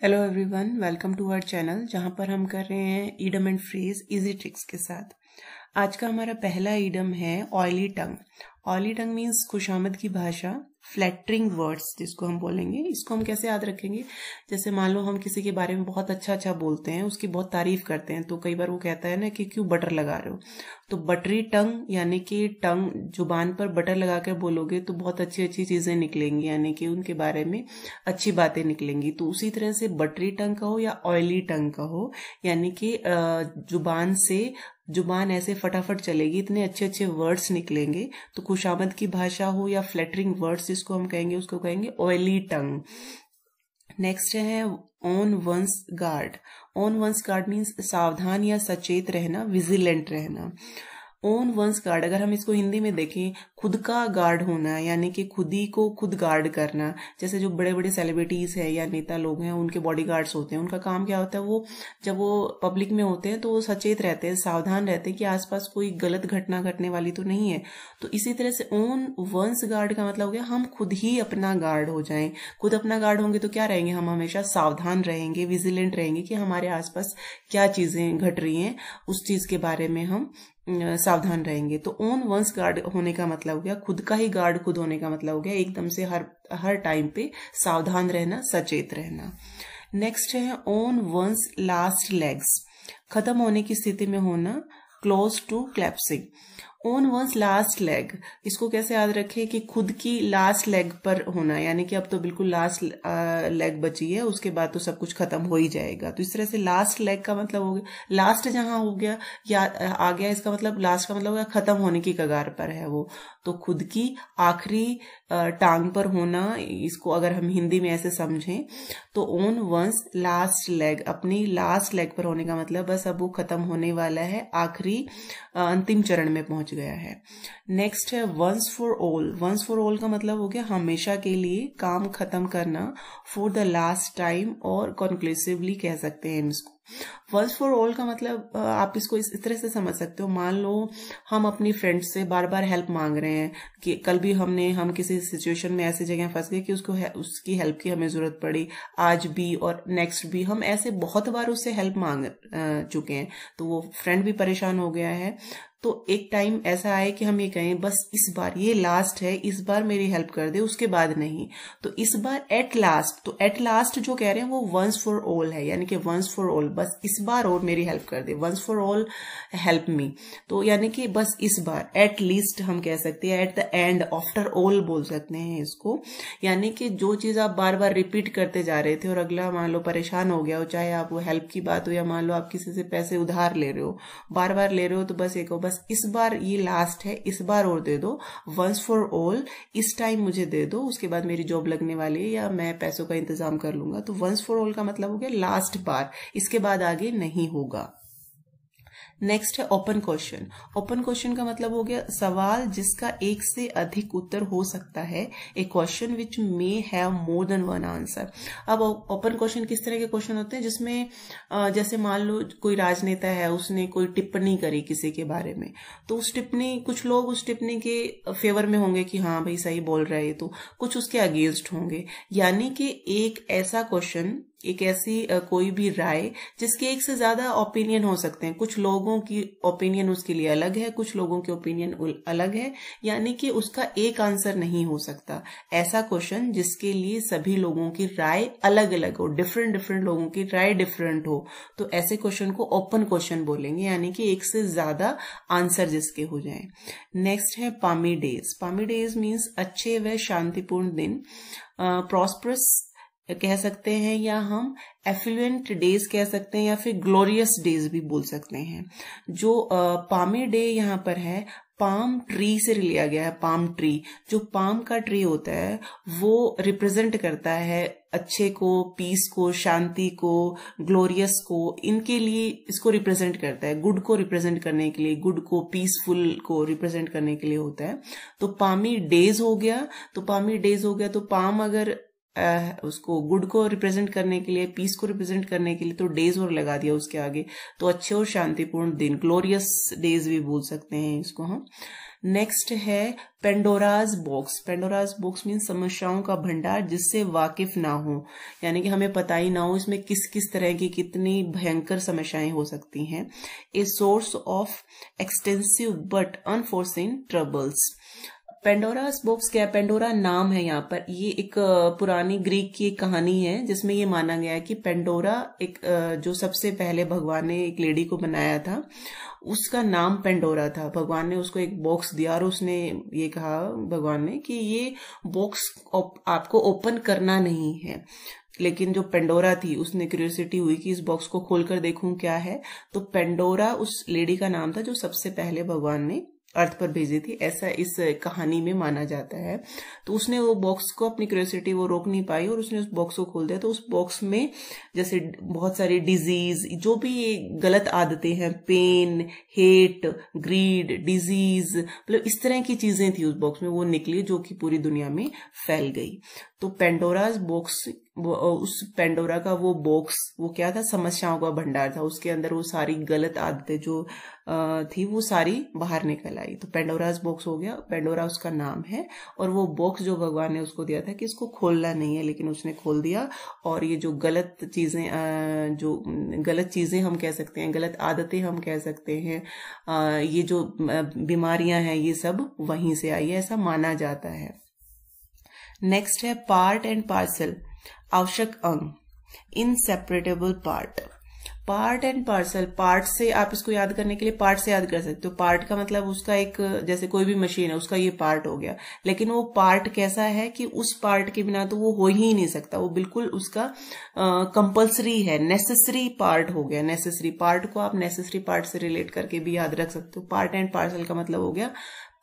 Hello everyone, welcome to our channel जहां पर हम कर रहे हैं idiom and phrase easy tricks के साथ। आज का हमारा पहला ईडम है oily tongue. Oily tongue means खुशामद की भाषा, फ्लैटरिंग वर्ड्स जिसको हम बोलेंगे। इसको हम कैसे याद रखेंगे? जैसे मान लो हम किसी के बारे में बहुत अच्छा बोलते हैं, उसकी बहुत तारीफ करते हैं, तो कई बार वो कहता है ना कि क्यों बटर लगा रहे हो। तो बटरी टंग यानी कि टंग जुबान पर बटर लगाकर बोलोगे तो बहुत अच्छी अच्छी चीजें निकलेंगी, यानी कि उनके बारे में अच्छी बातें निकलेंगी। तो उसी तरह से बटरी टंग कहो या ऑयली टंग कहो, यानी कि जुबान ऐसे फटाफट चलेगी, इतने अच्छे अच्छे वर्ड्स निकलेंगे। तो खुशामद की भाषा हो या फ्लैटरिंग वर्ड्स जिसको हम कहेंगे, उसको कहेंगे ऑयली टंग। नेक्स्ट है on one's guard. On one's guard means सावधान या सचेत रहना, विजिलेंट रहना। ओन वंस गार्ड, अगर हम इसको हिंदी में देखें, खुद का गार्ड होना, यानी कि खुद ही को खुद गार्ड करना। जैसे जो बड़े बड़े सेलिब्रिटीज है या नेता लोग हैं, उनके बॉडीगार्ड्स होते हैं, उनका काम क्या होता है, वो जब वो पब्लिक में होते हैं तो वो सचेत रहते हैं, सावधान रहते हैं कि आसपास कोई गलत घटना घटने वाली तो नहीं है। तो इसी तरह से ओन वंस गार्ड का मतलब हो गया हम खुद ही अपना गार्ड हो जाएं। खुद अपना गार्ड होंगे तो क्या रहेंगे, हम हमेशा सावधान रहेंगे, विजिलेंट रहेंगे कि हमारे आसपास क्या चीजें घट रही हैं, उस चीज के बारे में हम सावधान रहेंगे। तो ओन वंस गार्ड होने का मतलब हो गया खुद का ही गार्ड खुद होने का मतलब हो गया एकदम से हर टाइम पे सावधान रहना, सचेत रहना। नेक्स्ट है ओन वंस लास्ट लेग्स, खत्म होने की स्थिति में होना, close to collapsing. On one's last leg, इसको कैसे याद रखें कि खुद की लास्ट लेग पर होना, यानी कि अब तो बिल्कुल लास्ट लेग बची है, उसके बाद तो सब कुछ खत्म हो ही जाएगा। तो इस तरह से लास्ट लेग का मतलब हो गया लास्ट, जहां हो गया या आ गया, इसका मतलब लास्ट का मतलब हो गया खत्म होने की कगार पर है वो। तो खुद की आखिरी टांग पर होना, इसको अगर हम हिंदी में ऐसे समझें तो ओन वंस लास्ट लेग, अपनी लास्ट लेग पर होने का मतलब बस अब वो खत्म होने वाला है, आखिरी अंतिम चरण में पहुंच गया है। नेक्स्ट है once for all. Once for all का मतलब हो गया हमेशा के लिए, काम खत्म करना, फॉर द लास्ट टाइम, और कंक्लूसिवली कह सकते हैं इसको। वंस फॉर ऑल का मतलब आप इसको इस तरह से समझ सकते हो, मान लो हम अपनी फ्रेंड से बार बार हेल्प मांग रहे हैं कि कल भी हम किसी सिचुएशन में ऐसी जगह फंस गए कि उसकी हेल्प की हमें जरूरत पड़ी, आज भी और नेक्स्ट भी हम ऐसे बहुत बार उससे हेल्प मांग चुके हैं, तो वो फ्रेंड भी परेशान हो गया है। तो एक टाइम ऐसा आए कि हम ये कहें बस इस बार ये लास्ट है, इस बार मेरी हेल्प कर दे, उसके बाद नहीं। तो इस बार एट लास्ट, तो एट लास्ट जो कह रहे हैं वो वंस फॉर ऑल है, यानी कि वंस फॉर ऑल, बस इस बार और मेरी हेल्प कर दे, once for all help me. तो यानी कि बस इस बार, एट लीस्ट हम कह सकते हैं, at the end, after all बोल सकते हैं इसको। यानी कि जो चीज आप बार बार रिपीट करते जा रहे थे और अगला मान लो परेशान हो गया हो, चाहे आप वो हेल्प की बात हो या मान लो आप किसी से पैसे उधार ले रहे हो, बार बार ले रहे हो, तो बस एक हो, बस इस बार ये लास्ट है, इस बार और दे दो, वंस फॉर ऑल, इस टाइम मुझे दे दो, उसके बाद मेरी जॉब लगने वाली है या मैं पैसों का इंतजाम कर लूंगा। तो वंस फॉर ऑल का मतलब हो गया लास्ट बार, इसके बाद आगे नहीं होगा। नेक्स्ट है ओपन क्वेश्चन। ओपन क्वेश्चन का मतलब हो गया सवाल जिसका एक से अधिक उत्तर हो सकता है, a question which may have more than one answer. अब ओपन क्वेश्चन किस तरह के क्वेश्चन होते हैं, जिसमें जैसे मान लो कोई राजनेता है, उसने कोई टिप्पणी करी किसी के बारे में, तो उस टिप्पणी, कुछ लोग उस टिप्पणी के फेवर में होंगे कि हाँ भाई सही बोल रहा है, तो कुछ उसके अगेंस्ट होंगे। यानी कि एक ऐसा क्वेश्चन, एक ऐसी कोई भी राय जिसके एक से ज्यादा ओपिनियन हो सकते हैं, कुछ लोगों की ओपिनियन उसके लिए अलग है, कुछ लोगों की ओपिनियन अलग है, यानी कि उसका एक आंसर नहीं हो सकता। ऐसा क्वेश्चन जिसके लिए सभी लोगों की राय अलग अलग हो, डिफरेंट डिफरेंट लोगों की राय डिफरेंट हो, तो ऐसे क्वेश्चन को ओपन क्वेश्चन बोलेंगे, यानी कि एक से ज्यादा आंसर जिसके हो जाए। नेक्स्ट है पामी डेज। पामी डेज मीन्स अच्छे व शांतिपूर्ण दिन, प्रॉस्परस कह सकते हैं, या हम एफ्लुएंट डेज कह सकते हैं, या फिर ग्लोरियस डेज भी बोल सकते हैं। जो पामी डे यहाँ पर है, पाम ट्री से लिया गया है। पाम ट्री, जो पाम का ट्री होता है, वो रिप्रेजेंट करता है अच्छे को, पीस को, शांति को, ग्लोरियस को, इनके लिए इसको रिप्रेजेंट करता है, गुड को रिप्रेजेंट करने के लिए, गुड को, पीसफुल को रिप्रेजेंट करने के लिए होता है। तो पामी डेज हो गया, तो पामी डेज हो गया, तो पाम अगर उसको गुड को रिप्रेजेंट करने के लिए, पीस को रिप्रेजेंट करने के लिए तो डेज और लगा दिया उसके आगे, तो अच्छे और शांतिपूर्ण दिन, ग्लोरियस डेज भी बोल सकते हैं इसको हम। नेक्स्ट है Pandora's box. Pandora's box means समस्याओं का भंडार जिससे वाकिफ ना हो, यानी कि हमें पता ही ना हो इसमें किस किस तरह की कितनी भयंकर समस्याएं हो सकती हैं। A source of extensive but unforeseen troubles. Pandora's box क्या है? पेंडोरा नाम है यहाँ पर। ये एक पुरानी ग्रीक की एक कहानी है जिसमें ये माना गया है कि पेंडोरा एक जो सबसे पहले भगवान ने एक लेडी को बनाया था उसका नाम पेंडोरा था। भगवान ने उसको एक बॉक्स दिया और उसने ये कहा भगवान ने कि ये बॉक्स आपको ओपन करना नहीं है। लेकिन जो पेंडोरा थी उसने क्यूरियोसिटी हुई कि इस बॉक्स को खोलकर देखूं क्या है, तो पेंडोरा उस लेडी का नाम था जो सबसे पहले भगवान ने अर्थ पर भेजी थी, ऐसा इस कहानी में माना जाता है। तो उसने वो बॉक्स को, अपनी क्यूरियोसिटी वो रोक नहीं पाई और उसने उस बॉक्स को खोल दिया। तो उस बॉक्स में जैसे बहुत सारी डिजीज, जो भी ये गलत आदतें हैं, पेन, हेट, ग्रीड, डिजीज, मतलब इस तरह की चीजें थी उस बॉक्स में, वो निकली जो कि पूरी दुनिया में फैल गई। तो पेंडोराज बॉक्स, उस पेंडोरा का वो बॉक्स वो क्या था? समस्याओं का भंडार था। उसके अंदर वो सारी गलत आदतें जो थी वो सारी बाहर निकल आई। तो पेंडोराज बॉक्स हो गया, पेंडोरा उसका नाम है। और वो बॉक्स जो भगवान ने उसको दिया था कि इसको खोलना नहीं है, लेकिन उसने खोल दिया। और ये जो गलत चीजें हम कह सकते हैं, गलत आदतें हम कह सकते हैं, ये जो बीमारियां हैं, ये सब वहीं से आई है, ऐसा माना जाता है। नेक्स्ट है पार्ट एंड पार्सल, आवश्यक अंग, inseparable part. Part and parcel, part से आप इसको याद करने के लिए पार्ट से याद कर सकते हो। पार्ट का मतलब उसका एक, जैसे कोई भी मशीन है उसका ये पार्ट हो गया, लेकिन वो पार्ट कैसा है कि उस पार्ट के बिना तो वो हो ही नहीं सकता, वो बिल्कुल उसका कंपल्सरी है, नेसेसरी पार्ट हो गया। नेसेसरी पार्ट को आप नेसेसरी पार्ट से रिलेट करके भी याद रख सकते हो। पार्ट एंड पार्सल का मतलब हो गया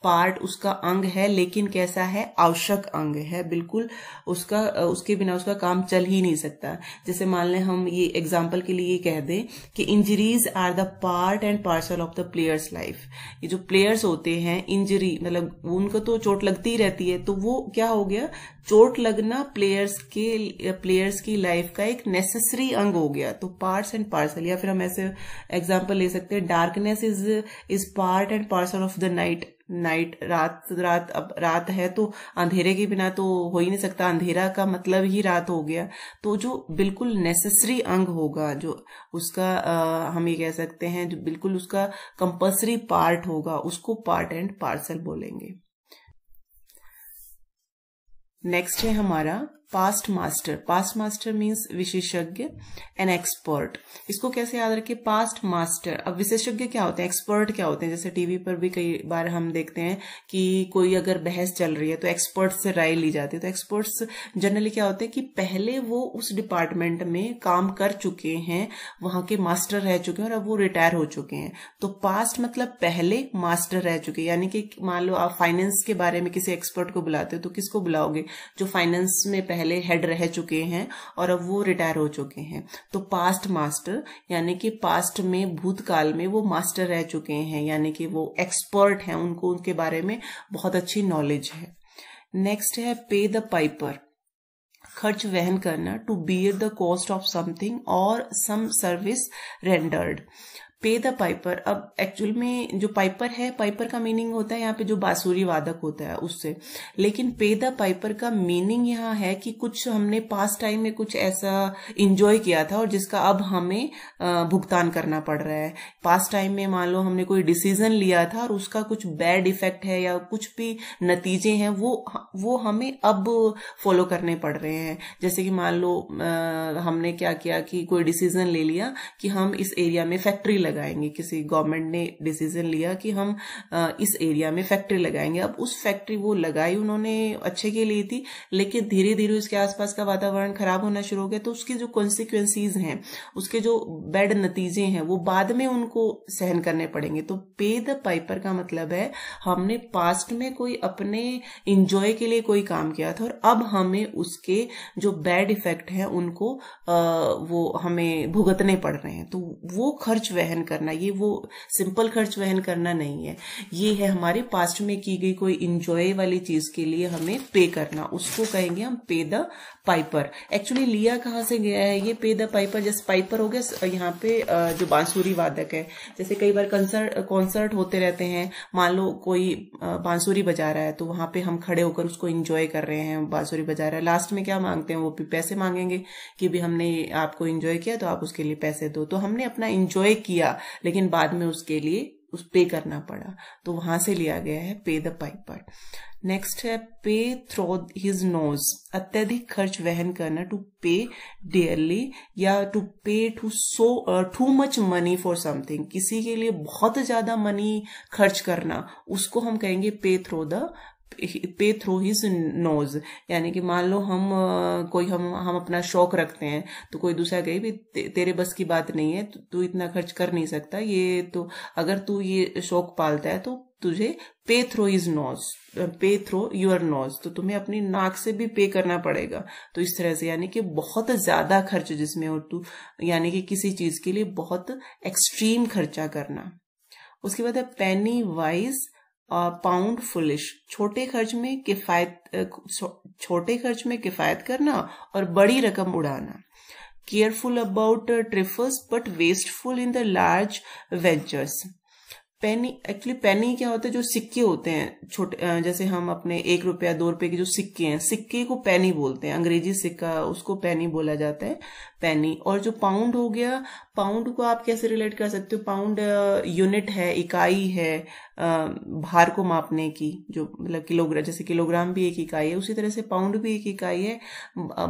पार्ट उसका अंग है, लेकिन कैसा है? आवश्यक अंग है, बिल्कुल उसके बिना उसका काम चल ही नहीं सकता। जैसे मान लें हम ये एग्जांपल के लिए ये कह दें कि injuries are the part and parcel of the players life. ये जो प्लेयर्स होते हैं, इंजरी मतलब उनको तो चोट लगती ही रहती है, तो वो क्या हो गया? चोट लगना प्लेयर्स की लाइफ का एक नेसेसरी अंग हो गया। तो पार्ट्स एंड पार्सल, या फिर हम ऐसे एग्जांपल ले सकते हैं, darkness is part and parcel of the night. रात अब रात है तो अंधेरे के बिना तो हो ही नहीं सकता, अंधेरा का मतलब ही रात हो गया। तो जो बिल्कुल नेसेसरी अंग होगा, जो उसका हम ये कह सकते हैं जो बिल्कुल उसका कंपल्सरी पार्ट होगा, उसको पार्ट एंड पार्सल बोलेंगे। नेक्स्ट है हमारा past master. Past master means विशेषज्ञ, एन एक्सपर्ट। इसको कैसे याद रखें? Past master. अब विशेषज्ञ क्या होते हैं, एक्सपर्ट क्या होते हैं? जैसे टीवी पर भी कई बार हम देखते हैं कि कोई अगर बहस चल रही है तो एक्सपर्ट्स से राय ली जाती है। तो एक्सपर्ट्स जनरली क्या होते हैं कि पहले वो उस डिपार्टमेंट में काम कर चुके हैं, वहां के मास्टर रह चुके हैं और अब वो रिटायर हो चुके हैं। तो पास्ट मतलब पहले मास्टर रह चुके हैं। यानी कि मान लो आप फाइनेंस के बारे में किसी एक्सपर्ट को बुलाते हो तो किसको बुलाओगे? जो फाइनेंस में पहले हेड रह चुके हैं और अब वो रिटायर हो चुके हैं। तो पास्ट मास्टर यानी कि पास्ट में, भूतकाल में वो मास्टर रह चुके हैं, यानी कि वो एक्सपर्ट हैं, उनको उनके बारे में बहुत अच्छी नॉलेज है। नेक्स्ट है पे द पाइपर, खर्च वहन करना, to bear the cost of something और some service rendered. Pay the piper, अब एक्चुअल में जो पाइपर है, पाइपर का मीनिंग होता है यहाँ पे जो बांसुरी वादक होता है उससे, लेकिन पे द पाइपर का मीनिंग यहाँ है कि कुछ हमने पास्ट टाइम में कुछ ऐसा इंजॉय किया था और जिसका अब हमें भुगतान करना पड़ रहा है। पास्ट टाइम में मान लो हमने कोई डिसीजन लिया था और उसका कुछ बैड इफेक्ट है या कुछ भी नतीजे हैं वो हमें अब फॉलो करने पड़ रहे हैं। जैसे कि मान लो हमने क्या किया कि कोई डिसीजन ले लिया कि हम इस एरिया में फैक्ट्री लगाएंगे, किसी गवर्नमेंट ने डिसीजन लिया कि हम इस एरिया में फैक्ट्री लगाएंगे। अब उस फैक्ट्री वो लगाई उन्होंने अच्छे के लिए थी, लेकिन धीरे धीरे उसके आसपास का वातावरण खराब होना शुरू हो गया। तो उसके जो कॉन्सिक्वेंसीज हैं, उसके जो बैड नतीजे हैं, वो बाद में उनको सहन करने पड़ेंगे। तो पे द पाइपर का मतलब है हमने पास्ट में कोई अपने इंजॉय के लिए कोई काम किया था और अब हमें उसके जो बैड इफेक्ट हैं उनको वो हमें भुगतने पड़ रहे हैं। तो वो खर्च वहन वहन करना, ये वो सिंपल खर्च वहन करना नहीं है, ये है हमारे पास्ट में की गई कोई इंजॉय वाली चीज के लिए हमें पे करना, उसको कहेंगे हम पे द पाइपर। एक्चुअली लिया कहाँ से गया है ये पे द पाइपर? जैसे पाइपर हो गया यहाँ पे जो बांसुरी वादक है, जैसे कई बार कॉन्सर्ट होते रहते हैं, मान लो कोई बांसुरी बजा रहा है तो वहां पे हम खड़े होकर उसको एंजॉय कर रहे हैं, बांसुरी बजा रहा है, लास्ट में क्या मांगते हैं वो भी पैसे मांगेंगे कि भी हमने आपको एंजॉय किया तो आप उसके लिए पैसे दो। तो हमने अपना एंजॉय किया लेकिन बाद में उसके लिए उस पे करना पड़ा, तो वहां से लिया गया है पे द पाइपर। नेक्स्ट है पे थ्रू हिज नोज, अत्यधिक खर्च वहन करना, टू पे डियरली या टू पे too much money for something, किसी के लिए बहुत ज्यादा मनी खर्च करना, उसको हम कहेंगे पे थ्रू हिज नोज। यानी कि मान लो हम अपना शौक रखते हैं तो कोई दूसरा कहे भी तेरे बस की बात नहीं है, तू इतना खर्च कर नहीं सकता, ये तो अगर तू ये शौक पालता है तो तुझे पे थ्रू हिज नोज, पे थ्रू योर नोज, तो तुम्हें अपनी नाक से भी पे करना पड़ेगा। तो इस तरह से यानी कि बहुत ज्यादा खर्च जिसमें और तू यानी कि किसी चीज के लिए बहुत एक्सट्रीम खर्चा करना। उसके बाद है पेनी वाइज पाउंड फुलिश, छोटे खर्च में किफायत करना और बड़ी रकम उड़ाना। Careful about trifles but wasteful in the large ventures. Penny, actually penny क्या होता है? जो सिक्के होते हैं छोटे, जैसे हम अपने 1 रुपया 2 रुपए के जो सिक्के हैं, सिक्के को पेनी बोलते हैं, अंग्रेजी सिक्का उसको पेनी बोला जाता है, पेनी। और जो पाउंड हो गया, पाउंड को आप कैसे रिलेट कर सकते हो? पाउंड यूनिट है, इकाई है भार को मापने की, जो मतलब किलोग्राम, जैसे किलोग्राम भी एक इकाई है, उसी तरह से पाउंड भी एक इकाई है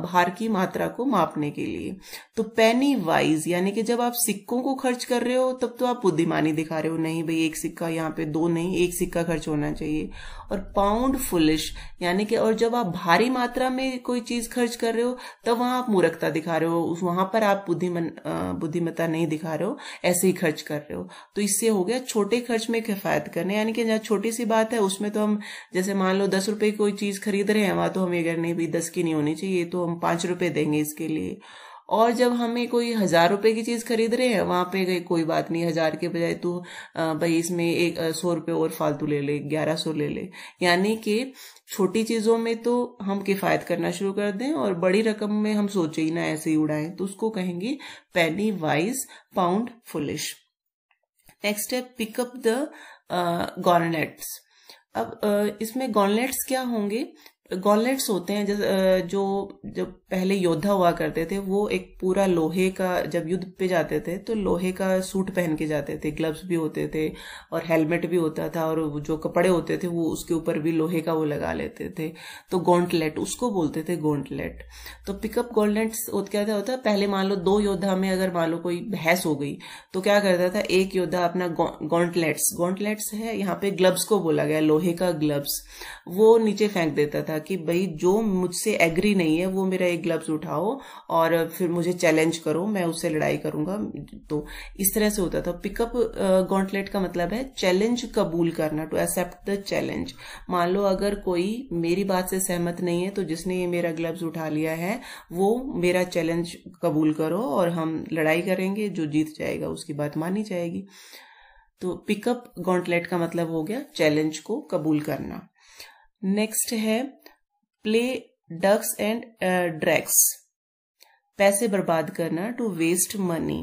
भार की मात्रा को मापने के लिए। तो पेनी वाइज यानी कि जब आप सिक्कों को खर्च कर रहे हो तब तो आप बुद्धिमानी दिखा रहे हो, नहीं भाई एक सिक्का यहाँ पे 2 नहीं, 1 सिक्का खर्च होना चाहिए। और पाउंड फुलिश यानी कि, और जब आप भारी मात्रा में कोई चीज खर्च कर रहे हो तब वहां आप मूर्खता दिखा रहे हो, वहां पर आप बुद्धिमत्ता नहीं दिखा रहे हो, ऐसे ही खर्च कर रहे हो। तो इससे हो गया छोटे खर्च में किफायत करने, यानी कि जहाँ छोटी सी बात है उसमें तो हम, जैसे मान लो 10 रुपए की कोई चीज खरीद रहे हैं, वहां तो हम ये कह नहीं भाई 10 की नहीं होनी चाहिए, तो हम 5 रुपए देंगे इसके लिए। और जब हमें कोई 1000 रुपए की चीज खरीद रहे हैं, वहां पे कोई बात नहीं, 1000 के बजाय तू भाई इसमें 100 रुपए और फालतू ले ले, 1100 ले ले। यानी कि छोटी चीजों में तो हम किफायत करना शुरू कर दें और बड़ी रकम में हम सोचे ही ना ऐसे ही उड़ाएं, तो उसको कहेंगे पेनी वाइज पाउंड फुलिश। नेक्स्ट है पिकअप द गॉनलेट्स। अब इसमें गॉनलेट्स क्या होंगे? गॉनलेट्स होते हैं जो पहले योद्धा हुआ करते थे, वो एक पूरा लोहे का, जब युद्ध पे जाते थे तो लोहे का सूट पहन के जाते थे, ग्लव्स भी होते थे और हेलमेट भी होता था, और जो कपड़े होते थे वो उसके ऊपर भी लोहे का वो लगा लेते थे, तो गॉन्टलेट उसको बोलते थे, गॉन्टलेट। तो पिकअप गॉन्टलेट्स क्या होता है? पहले मान लो 2 योद्धा में अगर मान लो कोई बहस हो गई तो क्या करता था, एक योद्धा अपना गॉन्टलेट्स है, यहाँ पे ग्लव्स को बोला गया, लोहे का ग्लव्स, वो नीचे फेंक देता था कि भाई जो मुझसे एग्री नहीं है वो मेरा एक ग्लव्स उठाओ और फिर मुझे चैलेंज करो, मैं उससे लड़ाई करूंगा। तो इस तरह से होता था। पिकअप गॉन्टलेट का मतलब है चैलेंज कबूल करना, टू एक्सेप्ट द चैलेंज। मान लो अगर कोई मेरी बात से सहमत नहीं है तो जिसने ये मेरा ग्लव्स उठा लिया है वो मेरा चैलेंज कबूल करो और हम लड़ाई करेंगे, जो जीत जाएगा उसकी बात मानी जाएगी। तो पिकअप गॉन्टलेट का मतलब हो गया चैलेंज को कबूल करना। नेक्स्ट है प्ले डक्स एंड ड्रैग्स, पैसे बर्बाद करना, टू वेस्ट मनी।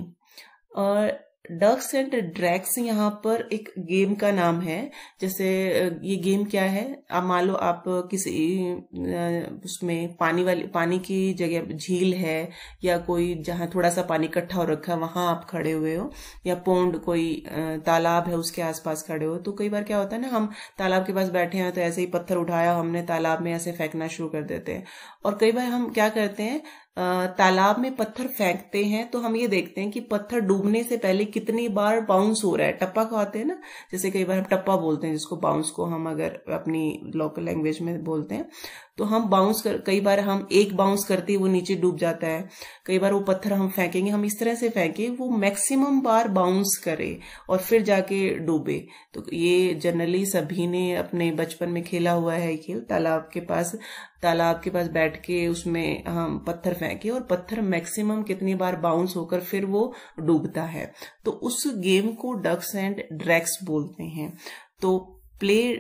और डक्स एंड ड्रैग्स यहाँ पर एक गेम का नाम है। जैसे ये गेम क्या है, आप मान लो आप किसी उसमें पानी की जगह झील है या कोई जहाँ थोड़ा सा पानी इकट्ठा हो रखा है वहां आप खड़े हुए हो, या पोंड कोई तालाब है उसके आसपास खड़े हो। तो कई बार क्या होता है ना, हम तालाब के पास बैठे हैं तो ऐसे ही पत्थर उठाया हमने, तालाब में ऐसे फेंकना शुरू कर देते हैं। और कई बार हम क्या करते हैं, तालाब में पत्थर फेंकते हैं तो हम ये देखते हैं कि पत्थर डूबने से पहले कितनी बार बाउंस हो रहा है। टप्पा कहते हैं ना, जैसे कई बार हम टप्पा बोलते हैं जिसको, बाउंस को हम अगर अपनी लोकल लैंग्वेज में बोलते हैं। तो हम कई बार हम एक बाउंस करते ही वो नीचे डूब जाता है, कई बार वो पत्थर हम फेंकेंगे, हम इस तरह से फेंके वो मैक्सिमम बार बाउंस करे और फिर जाके डूबे। तो ये जनरली सभी ने अपने बचपन में खेला हुआ है खेल। तालाब के पास बैठ के उसमें हम पत्थर फेंके और पत्थर मैक्सिमम कितनी बार बाउंस होकर फिर वो डूबता है। तो उस गेम को डक्स एंड ड्रैग्स बोलते हैं। तो प्ले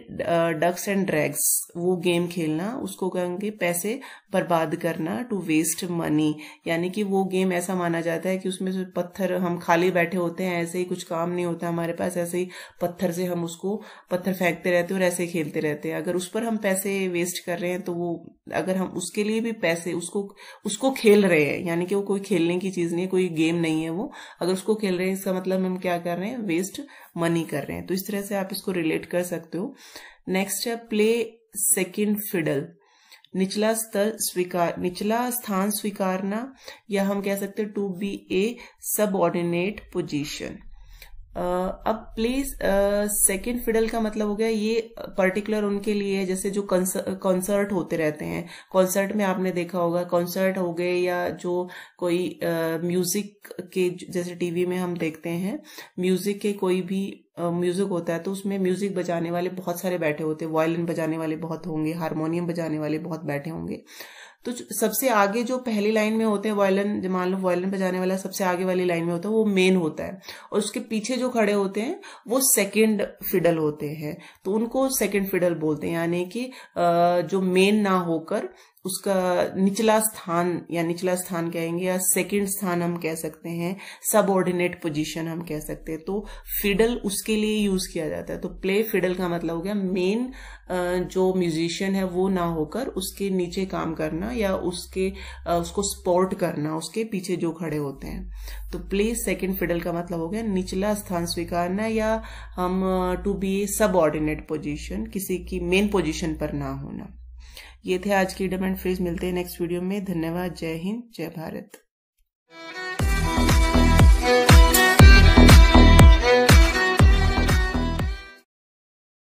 डक्स एंड ड्रैग्स, वो गेम खेलना, उसको कहेंगे पैसे बर्बाद करना, टू वेस्ट मनी। यानी कि वो गेम ऐसा माना जाता है कि उसमें से पत्थर, हम खाली बैठे होते हैं, ऐसे ही कुछ काम नहीं होता हमारे पास, ऐसे ही पत्थर से हम उसको पत्थर फेंकते रहते हैं और ऐसे खेलते रहते हैं। अगर उस पर हम पैसे वेस्ट कर रहे हैं तो वो, अगर हम उसके लिए भी पैसे उसको खेल रहे हैं, यानी कि वो कोई खेलने की चीज नहीं है, कोई गेम नहीं है वो, अगर उसको खेल रहे हैं इसका मतलब हम क्या कर रहे हैं, वेस्ट मनी कर रहे हैं। तो इस तरह से आप इसको रिलेट कर सकते हो। नेक्स्ट है प्ले सेकंड फिडल, निचला स्थान स्वीकारना, या हम कह सकते हैं to be a subordinate position. अब प्लीज सेकंड फिडल का मतलब हो गया ये पर्टिकुलर उनके लिए है, जैसे जो कॉन्सर्ट होते रहते हैं, कॉन्सर्ट में आपने देखा होगा, कॉन्सर्ट हो गए या जो कोई म्यूजिक के, जैसे टीवी में हम देखते हैं म्यूजिक के, कोई भी म्यूजिक होता है तो उसमें म्यूजिक बजाने वाले बहुत सारे बैठे होते हैं, वायलिन बजाने वाले बहुत होंगे, हारमोनियम बजाने वाले बहुत बैठे होंगे। तो सबसे आगे जो पहली लाइन में होते हैं वायलिन, मान लो वायलिन बजाने वाला सबसे आगे वाली लाइन में होता है, वो मेन होता है, और उसके पीछे जो खड़े होते हैं वो सेकंड फिडल होते हैं, तो उनको सेकंड फिडल बोलते हैं। यानी कि जो मेन ना होकर उसका निचला स्थान, या निचला स्थान कहेंगे, या सेकंड स्थान हम कह सकते हैं, सबऑर्डिनेट पोजीशन हम कह सकते हैं। तो फिडल उसके लिए यूज किया जाता है। तो प्ले फिडल का मतलब हो गया मेन जो म्यूजिशियन है वो ना होकर उसके नीचे काम करना, या उसको सपोर्ट करना, उसके पीछे जो खड़े होते हैं। तो प्ले सेकंड फिडल का मतलब हो गया निचला स्थान स्वीकारना, या हम to be a subordinate position, किसी की मेन पोजीशन पर ना होना। ये थे आज की इडियम एंड फ्रेज। मिलते हैं नेक्स्ट वीडियो में। धन्यवाद। जय हिंद, जय भारत।